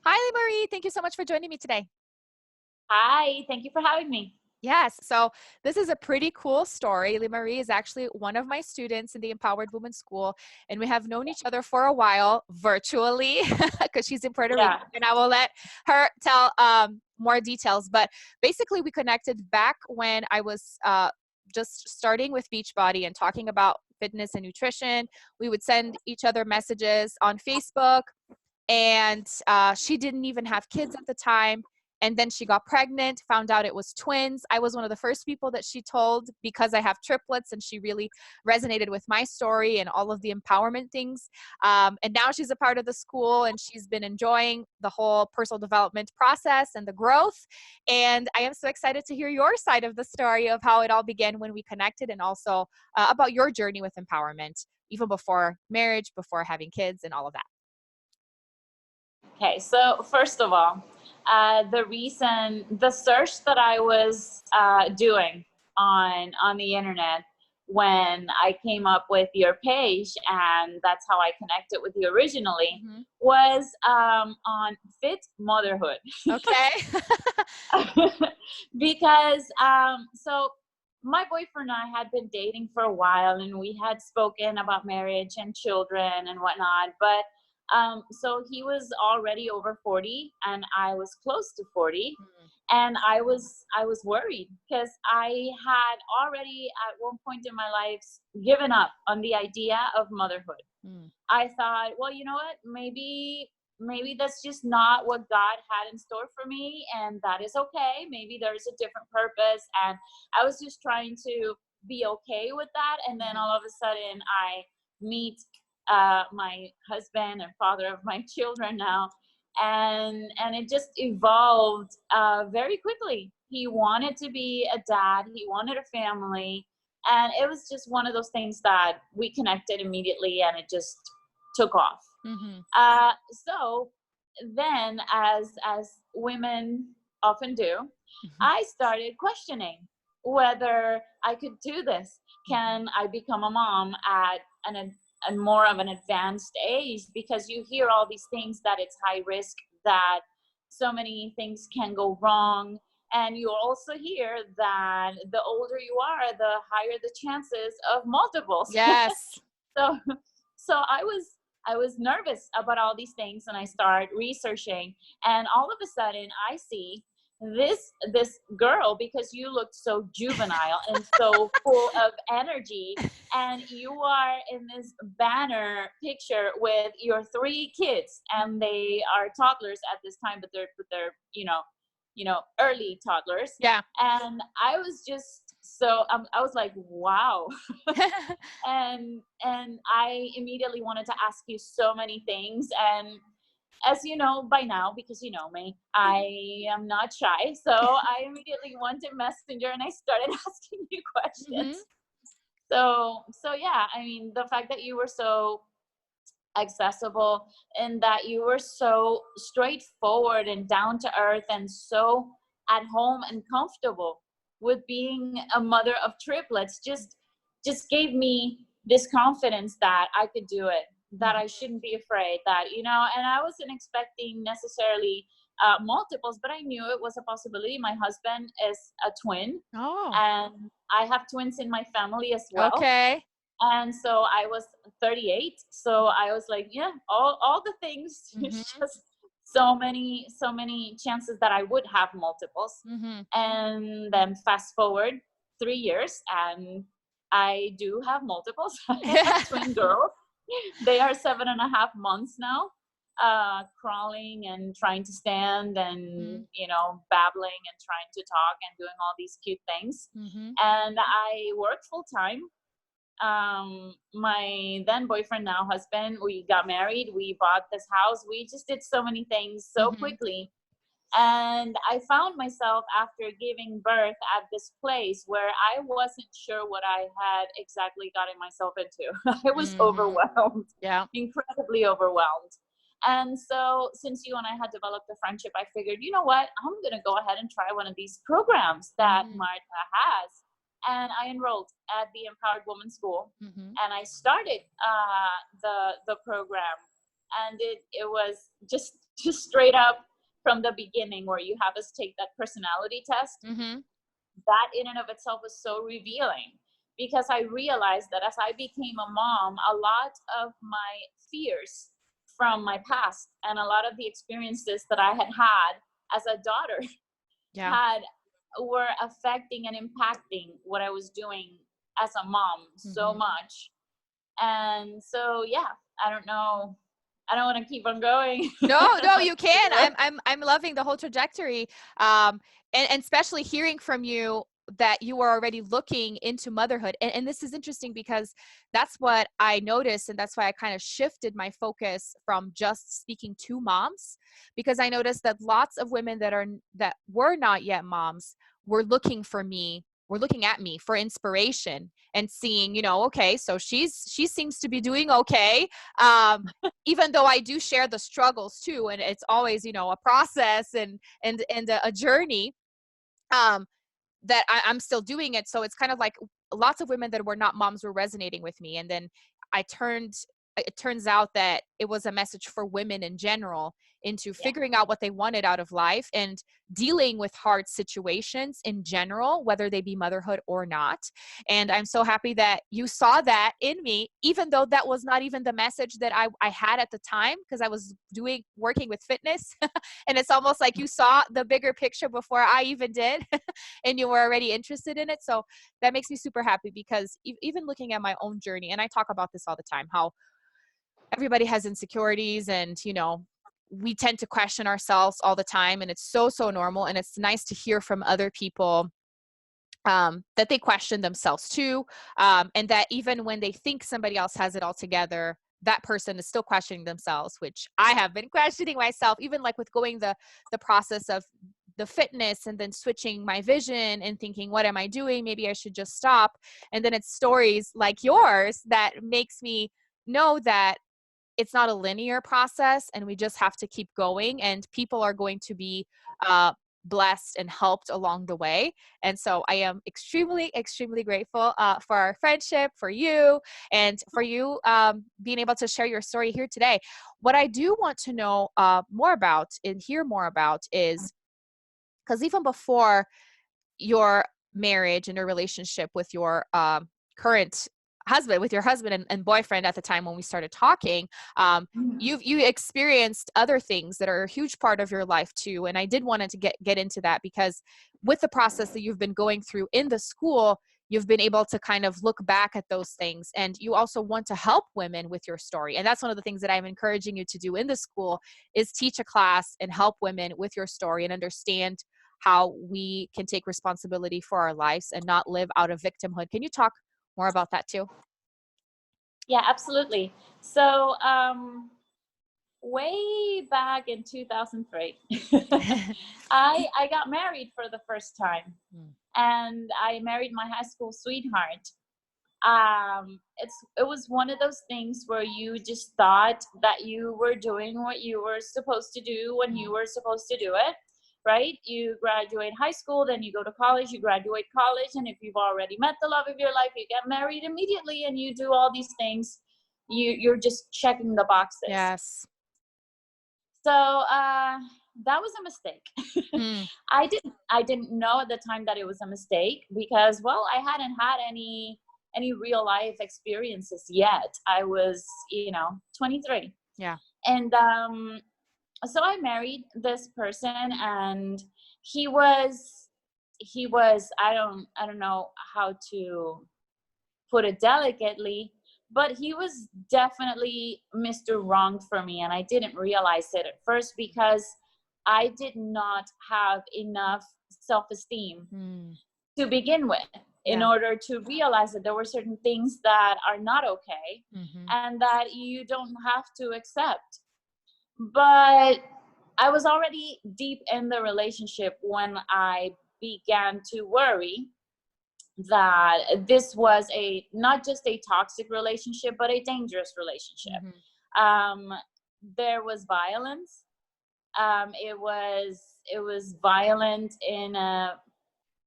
Hi, Limary. Thank you so much for joining me today. Hi, thank you for having me. Yes, so this is a pretty cool story. Limary is actually one of my students in the Empowered Women's School, and we have known each other for a while virtually because she's in Puerto Rico, Yeah. and I will let her tell more details. But basically, we connected back when I was just starting with Beachbody and talking about fitness and nutrition. We would send each other messages on Facebook, and she didn't even have kids at the time, and then she got pregnant, found out it was twins. I was one of the first people that she told because I have triplets, and she really resonated with my story and all of the empowerment things. And now she's a part of the school, and she's been enjoying the whole personal development process and the growth. And I am so excited to hear your side of the story of how it all began when we connected, and also about your journey with empowerment, even before marriage, before having kids, and all of that. Okay. So first of all, the search that I was doing on the internet when I came up with your page, and that's how I connected with you originally, Mhm. was on fit motherhood. Okay. Because so my boyfriend and I had been dating for a while, and we had spoken about marriage and children and whatnot. But so he was already over 40, and I was close to 40, Mm, and I was worried because I had already at one point in my life given up on the idea of motherhood. mm. I thought, well, you know what? Maybe that's just not what God had in store for me, and that is okay. Maybe there's a different purpose, and I was just trying to be okay with that. And then Mhm. all of a sudden, I meet my husband and father of my children now, and it just evolved very quickly. He wanted to be a dad. He wanted a family, and it was just one of those things that we connected immediately, and it just took off. Mhm. So then, as women often do, Mhm. I started questioning whether I could do this. Mhm. Can I become a mom at a more of an advanced age? Because you hear all these things that it's high risk, that so many things can go wrong. And you also hear that the older you are, the higher the chances of multiples. Yes. So so I was nervous about all these things, and I start researching, and all of a sudden I see this girl, because you looked so juvenile and so full of energy, and you are in this banner picture with your three kids, and they are toddlers at this time, but they're early toddlers. Yeah. And I was just so I was like, wow. And I immediately wanted to ask you so many things. And as you know by now, because you know me, I am not shy. So I immediately went to Messenger and I started asking you Mhm. questions. So yeah, I mean, the fact that you were so accessible, and that you were so straightforward and down to earth, and so at home and comfortable with being a mother of triplets, just gave me this confidence that I could do it, that I Mhm. shouldn't be afraid, that and I wasn't expecting necessarily multiples, but I knew it was a possibility. My husband is a twin, Oh, and I have twins in my family as well. okay. And so I was 38, so I was like, yeah, all the things. It's Mhm. just so many chances that I would have multiples. Mhm. And then fast forward 3 years, and I do have multiples. I have twin girls. They are 7.5 months now, crawling and trying to stand, and Mhm. babbling and trying to talk and doing all these cute things. Mhm. And I work full time. My then boyfriend, now husband, we got married, we bought this house, we just did so many things so Mhm. quickly. And I found myself after giving birth at this place where I wasn't sure what I had exactly gotten myself into. I was Mhm. overwhelmed, Yeah. incredibly overwhelmed. And so, since you and I had developed a friendship, I figured, you know what, I'm going to go ahead and try one of these programs that Mhm. Martha has. And I enrolled at the Empowered Woman School, Mhm. and I started the program, and it was just just straight up from the beginning, where you have us take that personality test, Mm-hmm. that in and of itself was so revealing, because I realized that as I became a mom, a lot of my fears from my past and a lot of the experiences that I had had as a daughter Yeah. had were affecting and impacting what I was doing as a mom so Mm-hmm. much. And so, yeah, I don't know. I don't want to keep on going. No, no, you can. I'm loving the whole trajectory. And especially hearing from you that you were already looking into motherhood. And this is interesting because that's what I noticed. And that's why I kind of shifted my focus from just speaking to moms, because I noticed that lots of women that were not yet moms were looking for me, were looking at me for inspiration and seeing, okay, so she seems to be doing okay. Um, Even though I do share the struggles too, and it's always, a process and a journey, um, that I'm still doing it. So it's kind of like lots of women that were not moms were resonating with me. And then it turns out that it was a message for women in general into Yeah. figuring out what they wanted out of life and dealing with hard situations in general, whether they be motherhood or not. And I'm so happy that you saw that in me, even though that was not even the message that I had at the time, because I was working with fitness. And it's almost like you saw the bigger picture before I even did. And you were already interested in it. So that makes me super happy, because even looking at my own journey, and I talk about this all the time, how everybody has insecurities, and we tend to question ourselves all the time, and it's so normal. And it's nice to hear from other people that they question themselves too, and that even when they think somebody else has it all together, that person is still questioning themselves, which I have been questioning myself, even like with going the process of the fitness and then switching my vision and thinking, what am I doing? Maybe I should just stop. And then it's stories like yours that makes me know that it's not a linear process, and we just have to keep going, and people are going to be blessed and helped along the way. And so I am extremely grateful for our friendship, for you, and for you being able to share your story here today. What I do want to know more about and hear more about is, because even before your marriage and your relationship with your current husband, with your husband and boyfriend at the time when we started talking, you experienced other things that are a huge part of your life too. And I did want to get into that, because with the process that you've been going through in the school, you've been able to kind of look back at those things, and you also want to help women with your story. And that's one of the things that I'm encouraging you to do in the school, is teach a class and help women with your story and understand how we can take responsibility for our lives and not live out of victimhood. Can you talk more about that too? Yeah, absolutely. So, way back in 2003, I got married for the first time, Mm. and I married my high school sweetheart. It was one of those things where you just thought that you were doing what you were supposed to do when you were supposed to do it, right? You graduate high school, then you go to college, you graduate college, and if you've already met the love of your life, you get married immediately, and you do all these things. You're just checking the boxes. Yes. So that was a mistake. Mm. I didn't know at the time that it was a mistake, because, well, I hadn't had any real life experiences yet. I was, 23. Yeah. And so I married this person, and he was I don't know how to put it delicately, but he was definitely Mr. Wrong for me. And I didn't realize it at first, because I did not have enough self esteem Mm. to begin with, in Yeah. order to realize that there were certain things that are not okay, Mm-hmm. and that you don't have to accept. But I was already deep in the relationship when I began to worry that this was a not just a toxic relationship, but a dangerous relationship. Mm-hmm. um there was violence. It was violent in a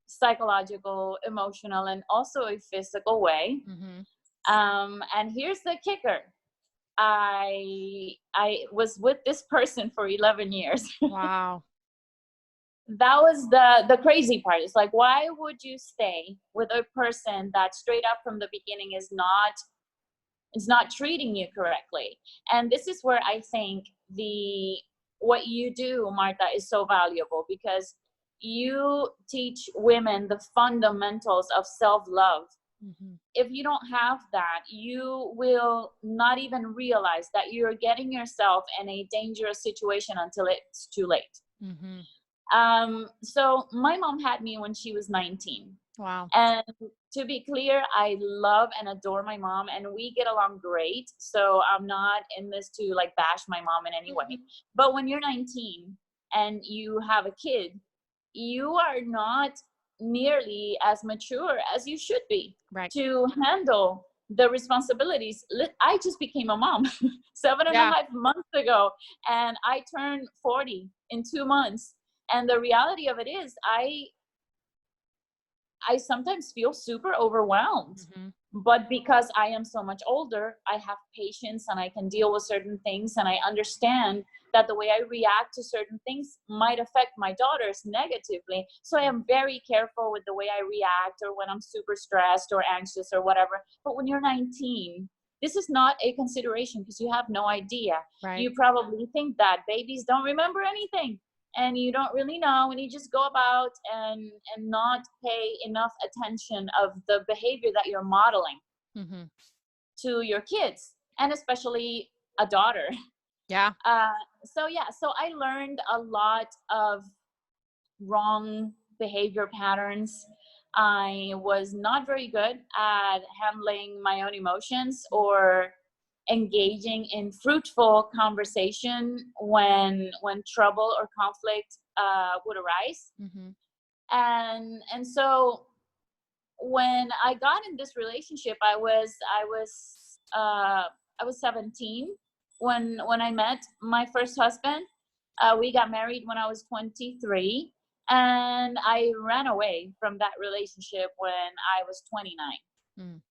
psychological, emotional, and also a physical way. Mm-hmm. And here's the kicker: I was with this person for 11 years. Wow. That was the crazy part. It's like, why would you stay with a person that straight up from the beginning is not treating you correctly? And this is where I think the what you do, Marta, is so valuable, because you teach women the fundamentals of self-love. Mm-hmm. If you don't have that, you will not even realize that you're getting yourself in a dangerous situation until it's too late. Mm-hmm. So my mom had me when she was 19. Wow. And to be clear, I love and adore my mom, and we get along great. So I'm not in this to like bash my mom in any way. Mm-hmm. But when you're 19 and you have a kid, you are not nearly as mature as you should be Right. to handle the responsibilities. I just became a mom 7.5 months ago, and I turned 40 in 2 months. And the reality of it is, I sometimes feel super overwhelmed. Mm-hmm. But because I am so much older, I have patience and I can deal with certain things. And I understand that the way I react to certain things might affect my daughters negatively. So I am very careful with the way I react, or when I'm super stressed or anxious or whatever. But when you're 19, this is not a consideration, because you have no idea. Right. You probably think that babies don't remember anything, and you don't really know, and you just go about and not pay enough attention of the behavior that you're modeling Mm-hmm. to your kids, and especially a daughter. Yeah. So I learned a lot of wrong behavior patterns. I was not very good at handling my own emotions or engaging in fruitful conversation when trouble or conflict would arise. Mm-hmm. And so when I got in this relationship, I was 17 when I met my first husband. We got married when I was 23, and I ran away from that relationship when I was 29. Mm.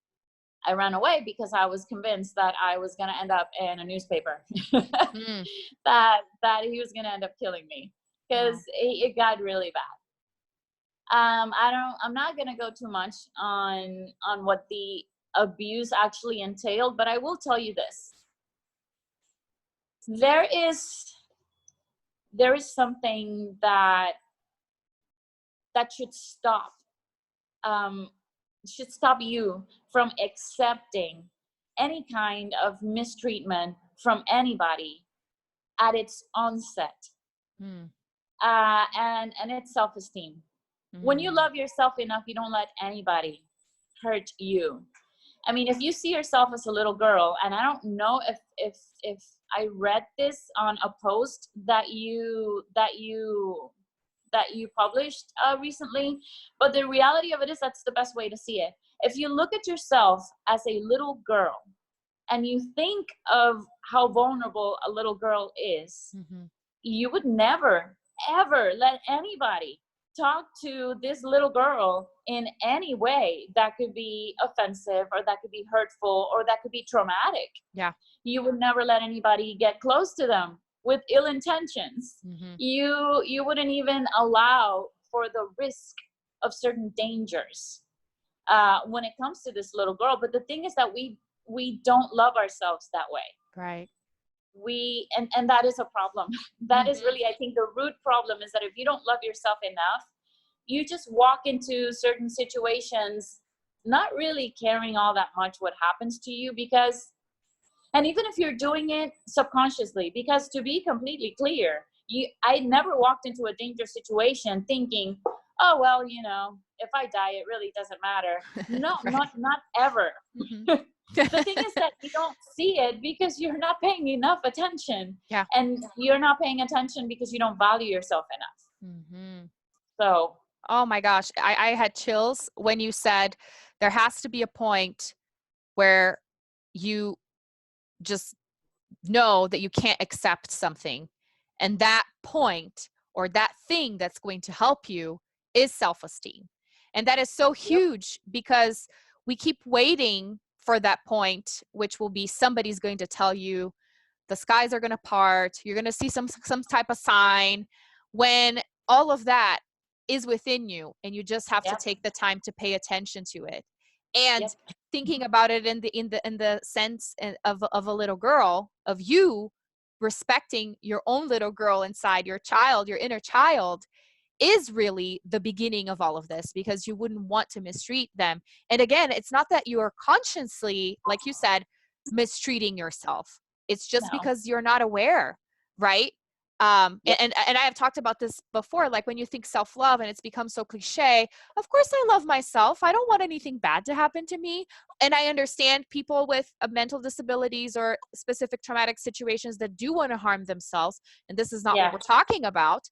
I ran away because I was convinced that I was going to end up in a newspaper, Mm. that he was going to end up killing me, because Wow. it got really bad. I'm not going to go too much on what the abuse actually entailed, but I will tell you this. There is something that should stop, um, you from accepting any kind of mistreatment from anybody at its onset. Mm. And it's self-esteem. When you Mm. love yourself enough, you don't let anybody hurt you. I mean, if you see yourself as a little girl, and I don't know if I read this on a post that you published recently, but the reality of it is, that's the best way to see it. If you look at yourself as a little girl and you think of how vulnerable a little girl is, Mm-hmm. you would never ever let anybody talk to this little girl in any way that could be offensive, or that could be hurtful, or that could be traumatic. Yeah. You would never let anybody get close to them with ill intentions. Mm-hmm. You wouldn't even allow for the risk of certain dangers when it comes to this little girl. But the thing is that we don't love ourselves that way. Right. And that is a problem. That is Mm-hmm. really, I think, the root problem, is that if you don't love yourself enough, you just walk into certain situations not really caring all that much what happens to you, because, and even if you're doing it subconsciously, because to be completely clear, I never walked into a dangerous situation thinking, oh well, if I die, it really doesn't matter. No, Right. not ever. Mm-hmm. The thing is that you don't see it because you're not paying enough attention, Yeah. and you're not paying attention because you don't value yourself enough. Mm-hmm. So Oh my gosh. I had chills when you said there has to be a point where you just know that you can't accept something. And that point, or that thing that's going to help you, is self-esteem. And that is so yep. huge, because we keep waiting for that point, which will be somebody's going to tell you the skies are going to part, you're going to see some type of sign, when all of that is within you, and you just have to Yep. take the time to pay attention to it. And Yep. thinking about it in the sense of a little girl, of you respecting your own little girl inside, your child, your inner child, is really the beginning of all of this, because you wouldn't want to mistreat them. And again, it's not that you are consciously, like you said, mistreating yourself. It's just No. because you're not aware, right? Yep. And I have talked about this before, like when you think self-love and it's become so cliche, of course I love myself. I don't want anything bad to happen to me. And I understand people with mental disabilities or specific traumatic situations that do want to harm themselves. And this is not what Yeah. we're talking about.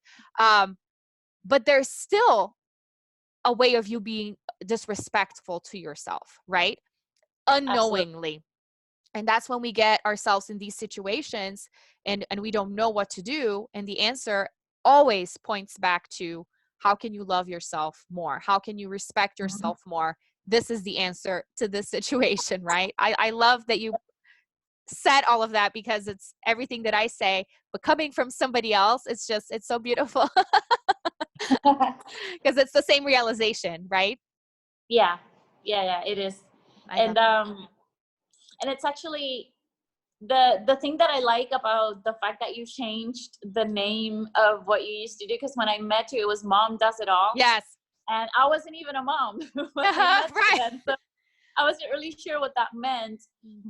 But there's still a way of you being disrespectful to yourself, right? Absolutely. Unknowingly. And that's when we get ourselves in these situations, and we don't know what to do. And the answer always points back to, how can you love yourself more? How can you respect Mhm. yourself more? This is the answer to this situation, right? I love that you said all of that, because it's everything that I say, but coming from somebody else, it's so beautiful. Because it's the same realization, right? Yeah. Yeah. Yeah. It is. I love And that. and it's actually the thing that I like about the fact that you changed the name of what you used to do. Because when I met you, it was Mom Does It All, Yes. and I wasn't even a mom when we met Right. then. So I wasn't really sure what that meant.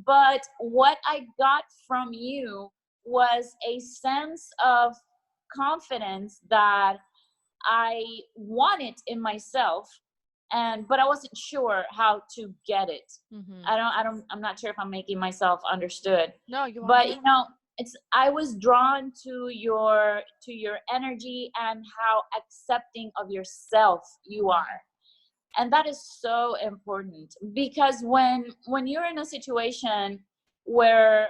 But what I got from you was a sense of confidence that I wanted in myself, but I wasn't sure how to get it. Mm-hmm. I'm not sure if I'm making myself understood. No, you are. But I was drawn to your energy and how accepting of yourself you are. And that is so important, because when you're in a situation where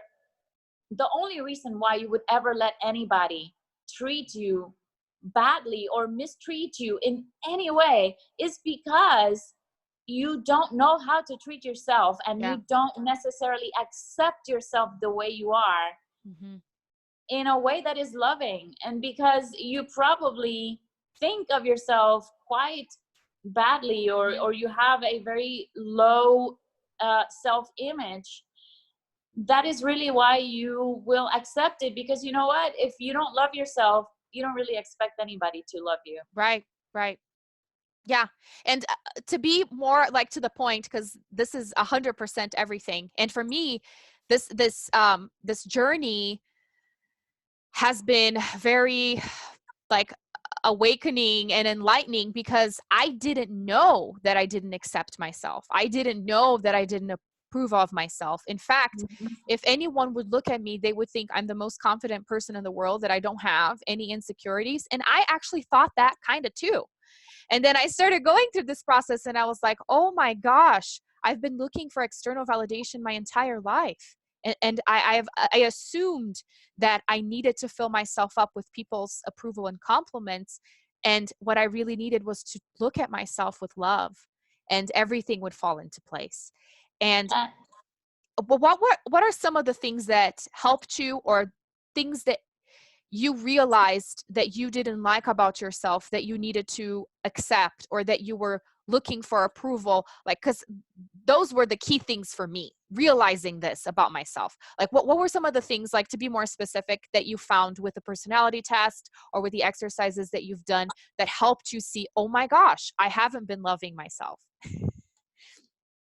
the only reason why you would ever let anybody treat you badly or mistreat you in any way is because you don't know how to treat yourself, and Yeah. you don't necessarily accept yourself the way you are Mm-hmm. in a way that is loving, and because you probably think of yourself quite badly, or you have a very low self-image. That is really why you will accept it, because you know what, if you don't love yourself, you don't really expect anybody to love you. Right. Right. Yeah. And to be more like to the point, because this is 100% everything. And for me, this journey has been very, like, awakening and enlightening, because I didn't know that I didn't accept myself. I didn't know that I didn't approve of myself. In fact, Mhm. if anyone would look at me, they would think I'm the most confident person in the world, that I don't have any insecurities. And I actually thought that kind of too. And then I started going through this process, and I was like, oh my gosh, I've been looking for external validation my entire life. And I assumed that I needed to fill myself up with people's approval and compliments. And what I really needed was to look at myself with love, and everything would fall into place. And Uh, what are some of the things that helped you, or things that you realized that you didn't like about yourself, that you needed to accept, or that you were looking for approval? Like, because those were the key things for me, realizing this about myself. Like, what were some of the things, like, to be more specific, that you found with the personality test or with the exercises that you've done, that helped you see, oh my gosh, I haven't been loving myself?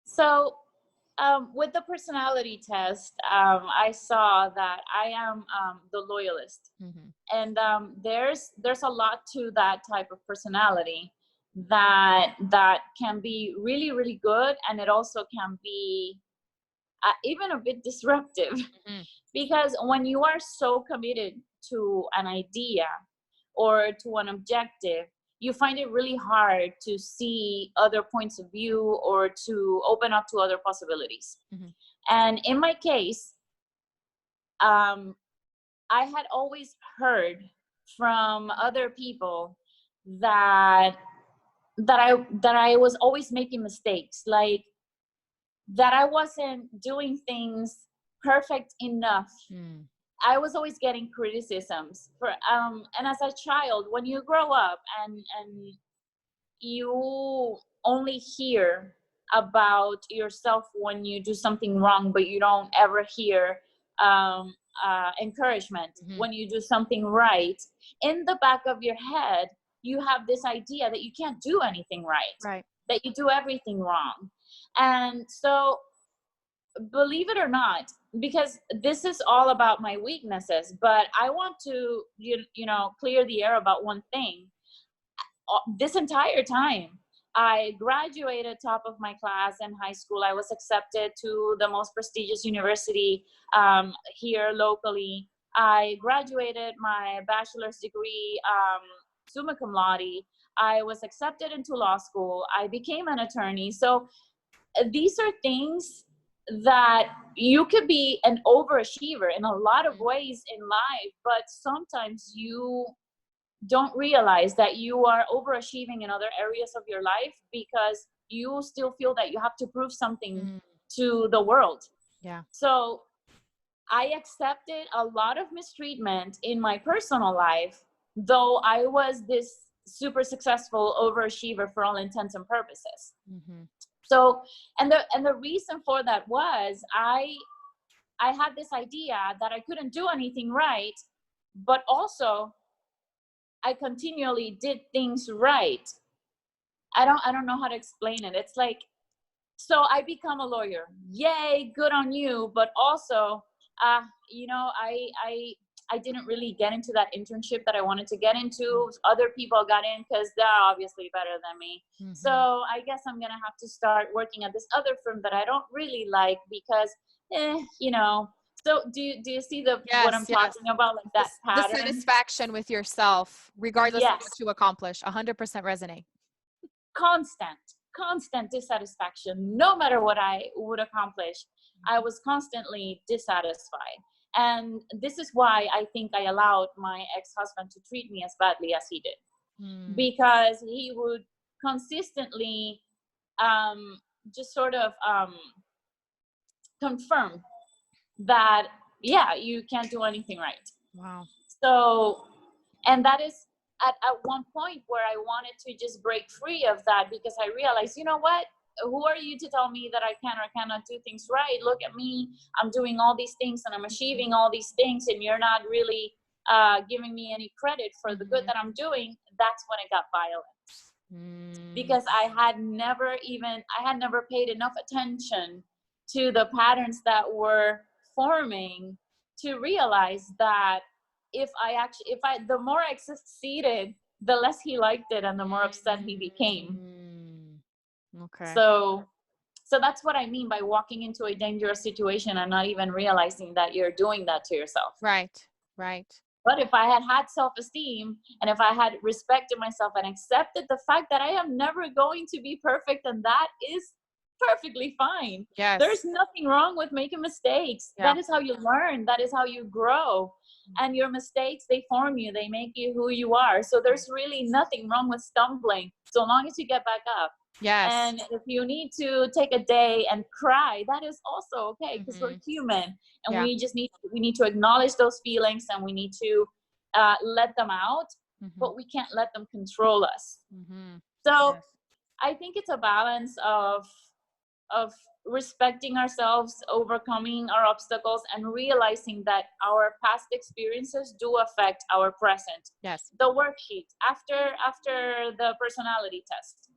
so with the personality test, I saw that I am the loyalist, Mm-hmm. and there's a lot to that type of personality that can be really really good, and it also can be even a bit disruptive. Mm-hmm. Because when you are so committed to an idea or to an objective, you find it really hard to see other points of view or to open up to other possibilities. Mm-hmm. And in my case, um, I had always heard from other people that that I was always making mistakes. Like that I wasn't doing things perfect enough. Mm. I was always getting criticisms for and as a child, when you grow up and you only hear about yourself when you do something wrong, but you don't ever hear encouragement Mm-hmm. when you do something right. In the back of your head, you have this idea that you can't do anything Right. that you do everything wrong. And so, believe it or not, because this is all about my weaknesses, but I want to clear the air about one thing. This entire time, I graduated top of my class in high school. I was accepted to the most prestigious university here locally. I graduated my bachelor's degree summa cum laude. I was accepted into law school. I became an attorney. So these are things that you could be an overachiever in a lot of ways in life, but sometimes you don't realize that you are overachieving in other areas of your life because you still feel that you have to prove something to the world. Yeah. So I accepted a lot of mistreatment in my personal life, though I was this super successful overachiever for all intents and purposes. Mm-hmm. So, and the reason for that was I had this idea that I couldn't do anything right, but also I continually did things right. I don't know how to explain it. It's like, so I become a lawyer. Yay, good on you. But also, I didn't really get into that internship that I wanted to get into. Other people got in because they're obviously better than me. Mm-hmm. So I guess I'm gonna have to start working at this other firm that I don't really like because, So do you see what I'm talking about, like that pattern? The satisfaction with yourself, regardless of what you accomplish, 100% resonate. Constant dissatisfaction. No matter what I would accomplish, I was constantly dissatisfied. And this is why I think I allowed my ex-husband to treat me as badly as he did. Because he would consistently just sort of confirm that, yeah, you can't do anything right. Wow. So, and that is at one point where I wanted to just break free of that, because I realized, you know what? Who are you to tell me that I can or cannot do things right? Look at me. I'm doing all these things and I'm achieving all these things, and you're not really giving me any credit for the good that I'm doing. That's when it got violent. Because I had never paid enough attention to the patterns that were forming to realize that the more I succeeded, the less he liked it and the more upset he became. Okay. So that's what I mean by walking into a dangerous situation and not even realizing that you're doing that to yourself. Right. But if I had self-esteem, and if I had respected myself and accepted the fact that I am never going to be perfect, and that is perfectly fine. Yes. There's nothing wrong with making mistakes. Yeah. That is how you learn. That is how you grow. And your mistakes, they form you. They make you who you are. So there's really nothing wrong with stumbling, so long as you get back up. Yes. And if you need to take a day and cry, that is also okay, because we're human, and we need to acknowledge those feelings, and we need to let them out, but we can't let them control us. So I think it's a balance of respecting ourselves, overcoming our obstacles, and realizing that our past experiences do affect our present. Yes. The worksheet after the personality test.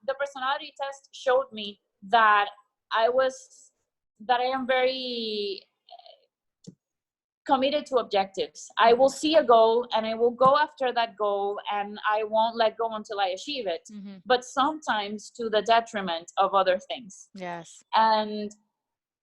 The personality test showed me that I am very committed to objectives. I will see a goal and I will go after that goal, and I won't let go until I achieve it, but sometimes to the detriment of other things. Yes. And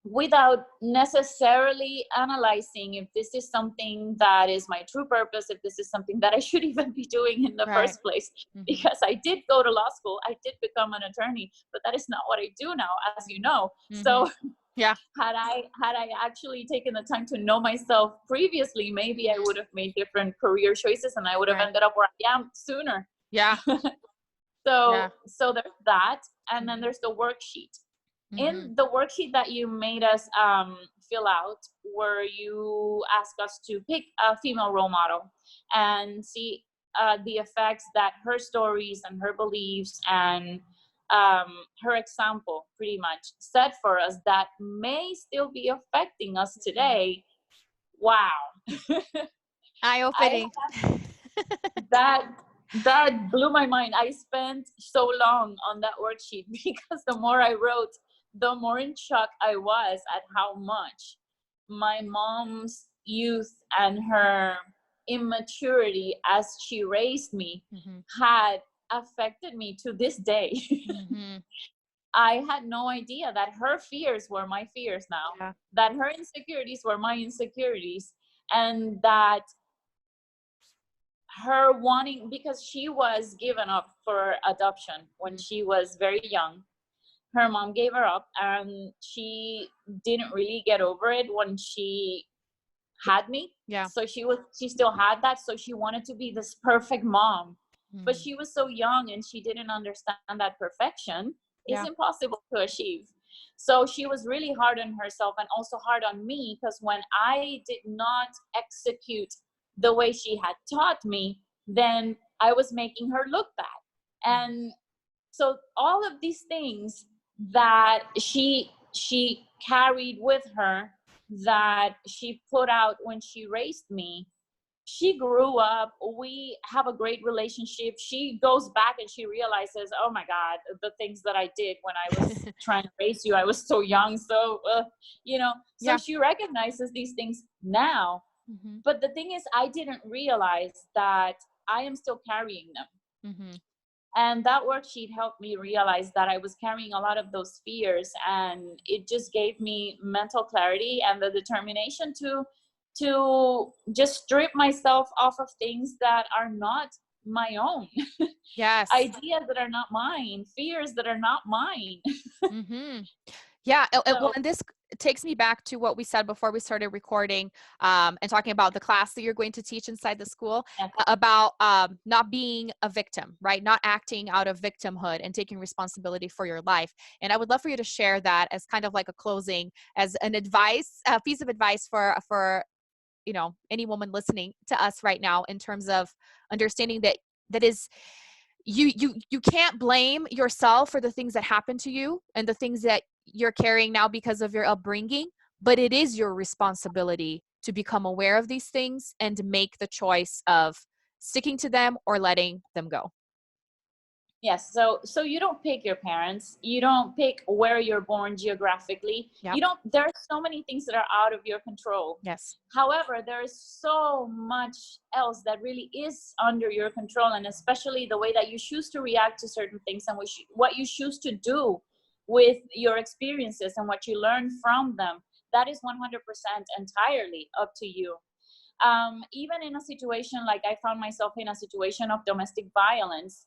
without necessarily analyzing if this is something that is my true purpose, if this is something that I should even be doing in the first place. Because I did go to law school, I did become an attorney, but that is not what I do now, as you know. So yeah, had I actually taken the time to know myself previously, maybe I would have made different career choices, and I would have ended up where I am sooner. Yeah. So there's that, and then there's the worksheet. Mm-hmm. In the worksheet that you made us fill out, where you ask us to pick a female role model and see the effects that her stories and her beliefs and her example pretty much set for us that may still be affecting us today. Wow. I Eye-opening. that that blew my mind. I spent so long on that worksheet because the more I wrote, the more in shock I was at how much my mom's youth and her immaturity as she raised me Mm-hmm. had affected me to this day. Mm-hmm. I had no idea that her fears were my fears now, Yeah. that her insecurities were my insecurities, and that her wanting, because she was given up for adoption when she was very young. Her mom gave her up, and she didn't really get over it when she had me. Yeah. So she still had that, so she wanted to be this perfect mom, but Mm. she was so young and she didn't understand that perfection is Yeah. impossible to achieve. So she was really hard on herself and also hard on me, because when I did not execute the way she had taught me, then I was making her look bad. And so all of these things that she carried with her, that she put out when she raised me, she grew up, we have a great relationship. She goes back and she realizes, oh my god, the things that I did when I was trying to raise you, I was so young. So so Yeah. she recognizes these things now. Mm-hmm. But the thing is, I didn't realize that I am still carrying them. Mm-hmm. And that worksheet helped me realize that I was carrying a lot of those fears, and it just gave me mental clarity and the determination to just strip myself off of things that are not my own. Yes. Ideas that are not mine, fears that are not mine. Mm-hmm. Yeah. Well, So and this takes me back to what we said before we started recording, and talking about the class that you're going to teach inside the school, yeah. about not being a victim, right? Not acting out of victimhood and taking responsibility for your life. And I would love for you to share that as kind of like a closing, as an advice, a piece of advice for any woman listening to us right now, in terms of understanding that is, you can't blame yourself for the things that happen to you and the things that you're carrying now because of your upbringing, but it is your responsibility to become aware of these things and make the choice of sticking to them or letting them go. Yes, so you don't pick your parents, you don't pick where you're born geographically. Yep. You don't There are so many things that are out of your control. Yes. However, there is so much else that really is under your control, and especially the way that you choose to react to certain things, and what you choose to do with your experiences and what you learn from them. That is 100% entirely up to you. Even in a situation like I found myself in a situation of domestic violence,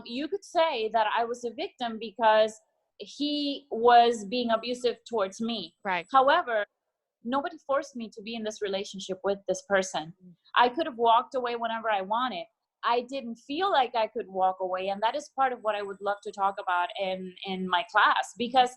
you could say that I was a victim because he was being abusive towards me. Right. However, nobody forced me to be in this relationship with this person. I could have walked away whenever I wanted. I didn't feel like I could walk away, and that is part of what I would love to talk about in my class, because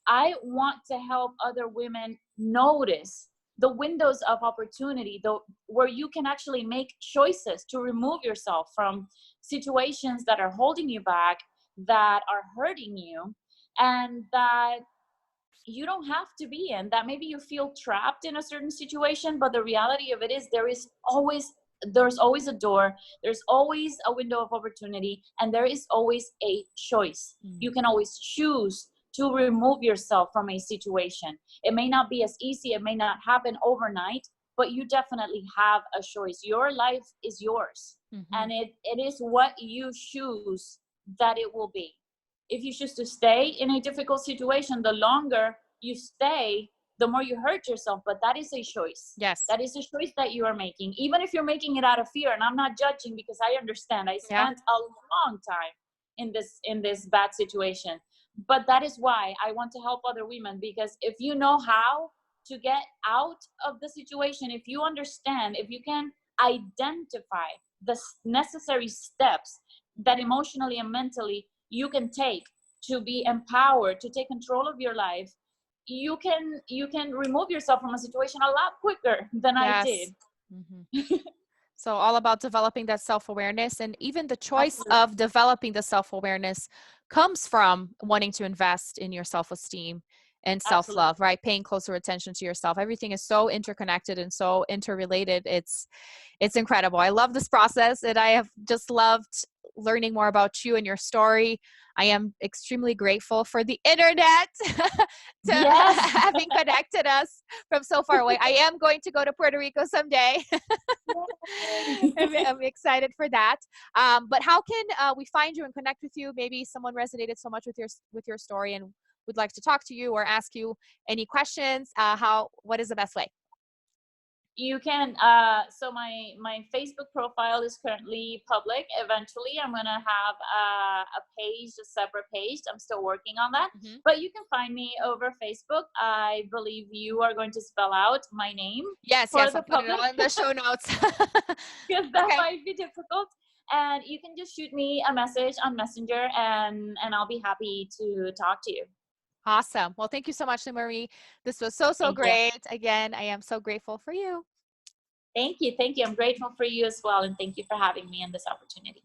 I want to help other women notice the windows of opportunity, where you can actually make choices to remove yourself from situations that are holding you back, that are hurting you, and that you don't have to be in, that maybe you feel trapped in a certain situation, but the reality of it is there's always a door, there's always a window of opportunity, and there is always a choice. You can always choose to remove yourself from a situation. It may not be as easy, it may not happen overnight, but you definitely have a choice. Your life is yours, Mm-hmm. and it is what you choose that it will be. If you choose to stay in a difficult situation, the longer you stay, the more you hurt yourself. But that is a choice. Yes. That is a choice that you are making, even if you're making it out of fear. And I'm not judging, because I understand. I Yeah. spent a long time in this bad situation. But that is why I want to help other women, because if you know how to get out of the situation, if you understand, if you can identify the necessary steps that emotionally and mentally you can take to be empowered, to take control of your life, you can remove yourself from a situation a lot quicker than I Yes. did. Mhm. So all about developing that self-awareness, and even the choice Absolutely. of developing the self-awareness comes from wanting to invest in your self-esteem and self-love, Absolutely. right? Paying closer attention to yourself. Everything is so interconnected and so interrelated. It's incredible. I love this process, and I have just loved learning more about you and your story. I am extremely grateful for the internet to Yes. having connected us from so far away. I am going to go to Puerto Rico someday. Yay. I'm excited for that. But how can we find you and connect with you? Maybe someone resonated so much with your story and would like to talk to you or ask you any questions. What is the best way? You can so my Facebook profile is currently public. Eventually I'm gonna have a page, a separate page. I'm still working on that, Mhm. but you can find me over Facebook. I believe you are going to spell out my name Yes, for yes, I'll the put it public all in the show notes. because that Okay. might be difficult. And you can just shoot me a message on Messenger, and I'll be happy to talk to you. Awesome. Well, thank you so much, Limary. This was so Thank you. great. Again, I am so grateful for you. Thank you. Thank you. I'm grateful for you as well, and thank you for having me in this opportunity.